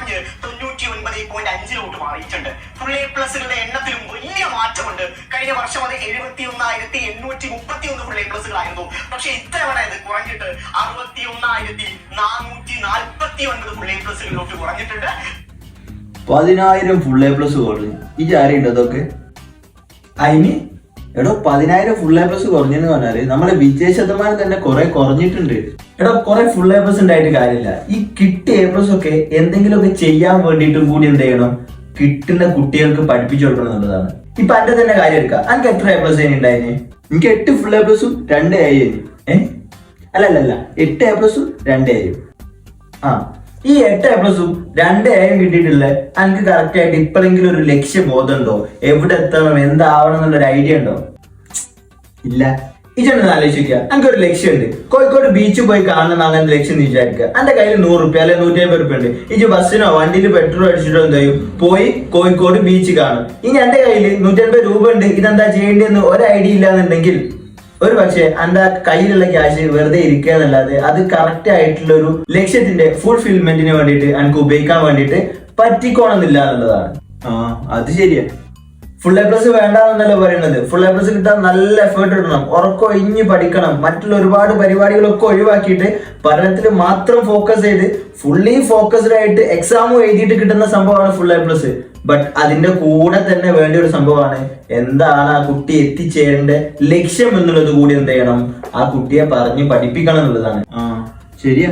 99.5 മാറിയിട്ടുണ്ട്. Full A പ്ലസുകളുടെ എണ്ണത്തിലും വലിയ മാറ്റമുണ്ട്. കഴിഞ്ഞ വർഷം അത് 71,831 ഫുൾ എ പ്ലസുകളായിരുന്നു. പക്ഷെ ഇത്തവണ ഇത് കുറഞ്ഞിട്ട് 61,449 ഫുൾ എ പ്ലസുകളിലോട്ട് കുറഞ്ഞിട്ടുണ്ട്. 10,000 ഫുൾ എ പ്ലസ് കുറഞ്ഞു. ഈ ആരുണ്ട് അതൊക്കെ അതിന് എടോ 10,000 ഫുൾ എ പ്ലസ് കുറഞ്ഞെന്ന് പറഞ്ഞാല് നമ്മളെ വിജയ ശതമാനം തന്നെ കുറെ കുറഞ്ഞിട്ടുണ്ട്. എടോ കുറെ ഫുൾ എ പ്ലസ് ഉണ്ടായിട്ട് കാര്യമില്ല. ഈ കിട്ടിയ എ പ്ലസ് ഒക്കെ എന്തെങ്കിലുമൊക്കെ ചെയ്യാൻ വേണ്ടിയിട്ടും കൂടി എന്ത് ചെയ്യണം, കിട്ടുന്ന കുട്ടികൾക്ക് പഠിപ്പിച്ചു കൊടുക്കണം എന്നുള്ളതാണ്. ഇപ്പൊ എന്റെ തന്നെ കാര്യം എടുക്കാം. എനിക്ക് എത്ര എ പ്ലസ് ഉണ്ടായിന്? എനിക്ക് 8 ഫുൾ എ പ്ലസും 2 എ അല്ലല്ല 8 എ പ്ലസും 2 എ. ആ ഈ 8 എ പ്ലസും 2 എയും കിട്ടിയിട്ടില്ല. എനിക്ക് കറക്റ്റ് ആയിട്ട് ഇപ്പോഴെങ്കിലും ഒരു ലക്ഷ്യബോധം ഉണ്ടോ? എവിടെ എത്തണം, എന്താവണം എന്നുള്ളൊരു ഐഡിയ ഉണ്ടോ? ഇല്ല. ഇതൊന്ന് ആലോചിക്കുക. എനിക്കൊരു ലക്ഷ്യമുണ്ട്, കോഴിക്കോട് ബീച്ചിൽ പോയി കാണണം അങ്ങനെ ലക്ഷ്യം എന്ന് വിചാരിക്കുക. എന്റെ കയ്യിൽ 100 റുപ്യ അല്ലെ 150 റുപ്യ ഉണ്ട്. ഇജ് ബസ്സിനോ വണ്ടിയിൽ പെട്രോൾ അടിച്ചിട്ടോ എന്ത് ചെയ്യും, പോയി കോഴിക്കോട് ബീച്ച് കാണും. ഇനി എന്റെ കയ്യിൽ 150 രൂപ ഉണ്ട്, ഇതെന്താ ചെയ്യേണ്ടതെന്ന് ഒരു ഐഡിയ ഇല്ലാന്നുണ്ടെങ്കിൽ ഒരു പക്ഷെ എന്റെ കയ്യിലുള്ള ക്യാഷ് വെറുതെ ഇരിക്കുക എന്നല്ലാതെ അത് കറക്റ്റ് ആയിട്ടുള്ള ഒരു ലക്ഷ്യത്തിന്റെ ഫുൾഫിൽമെന്റിന് വേണ്ടിയിട്ട് എനിക്ക് ഉപയോഗിക്കാൻ വേണ്ടിയിട്ട് പറ്റിക്കോണമെന്നില്ല എന്നുള്ളതാണ്. ആ അത് ശരിയാ. ഫുൾ എ പ്ലസ് വേണ്ടെന്നല്ലോ പറയുന്നത്. ഫുൾ എ പ്ലസ് കിട്ടാൻ നല്ല എഫേർട്ട് ഇടണം, ഉറക്കൊഴിഞ്ഞ് പഠിക്കണം, മറ്റുള്ള ഒരുപാട് പരിപാടികളൊക്കെ ഒഴിവാക്കിയിട്ട് പഠനത്തിൽ മാത്രം ഫോക്കസ് ചെയ്ത് ഫുള്ളി ഫോക്കസ്ഡ് ആയിട്ട് എക്സാമും എഴുതിയിട്ട് കിട്ടുന്ന സംഭവമാണ് ഫുൾ എ പ്ലസ്. ബട്ട് അതിന്റെ കൂടെ തന്നെ വേണ്ട ഒരു സംഭവമാണ് എന്താണ് ആ കുട്ടി എത്തിച്ചേരേണ്ട ലക്ഷ്യം എന്നുള്ളത് കൂടി എന്ത് ചെയ്യണം, ആ കുട്ടിയെ പറഞ്ഞ് പഠിപ്പിക്കണം എന്നുള്ളതാണ്. ആ ശരിയാ.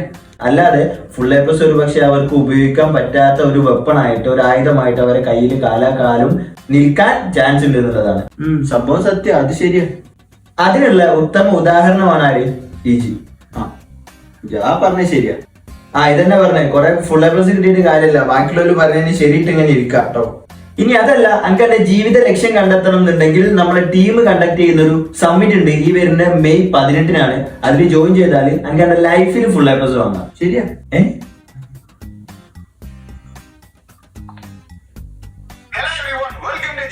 അല്ലാതെ ഫുൾ എ പ്ലസ് ഒരു പക്ഷെ അവർക്ക് ഉപയോഗിക്കാൻ പറ്റാത്ത ഒരു വെപ്പണായിട്ട്, ഒരു ആയുധമായിട്ട് അവരെ കയ്യിൽ കാലാകാലം നിൽക്കാൻ ചാൻസ് ഉണ്ട് എന്നുള്ളതാണ് സംഭവം. സത്യം, അത് ശരിയാ. അതിനുള്ള ഉത്തമ ഉദാഹരണമാണ് ആര്? ഡിജി. ആ പറഞ്ഞ ശരിയാ. ഇതന്നെ പറഞ്ഞേ, കുറെ ഫുൾ എ പ്ലസ് കിട്ടിയിട്ട് കാര്യമില്ല, ബാക്കിയുള്ളവർ പറഞ്ഞതിന് ശരിയിട്ട് ഇങ്ങനെ ഇരിക്കാം കേട്ടോ. ഇനി അതല്ല, എനിക്ക് എന്റെ ജീവിത ലക്ഷ്യം കണ്ടെത്തണം എന്നുണ്ടെങ്കിൽ നമ്മളെ ടീം കണ്ടക്ട് ചെയ്യുന്ന ഒരു സമ്മിറ്റ് ഉണ്ട് ഈ വരുന്ന മെയ് 18-നാണ്. അതിൽ ജോയിൻ ചെയ്താൽ എനിക്ക് എന്റെ ലൈഫിൽ ഫുൾ എ പ്ലസ് വാങ്ങാം. ശരിയാ. Hello everyone, welcome to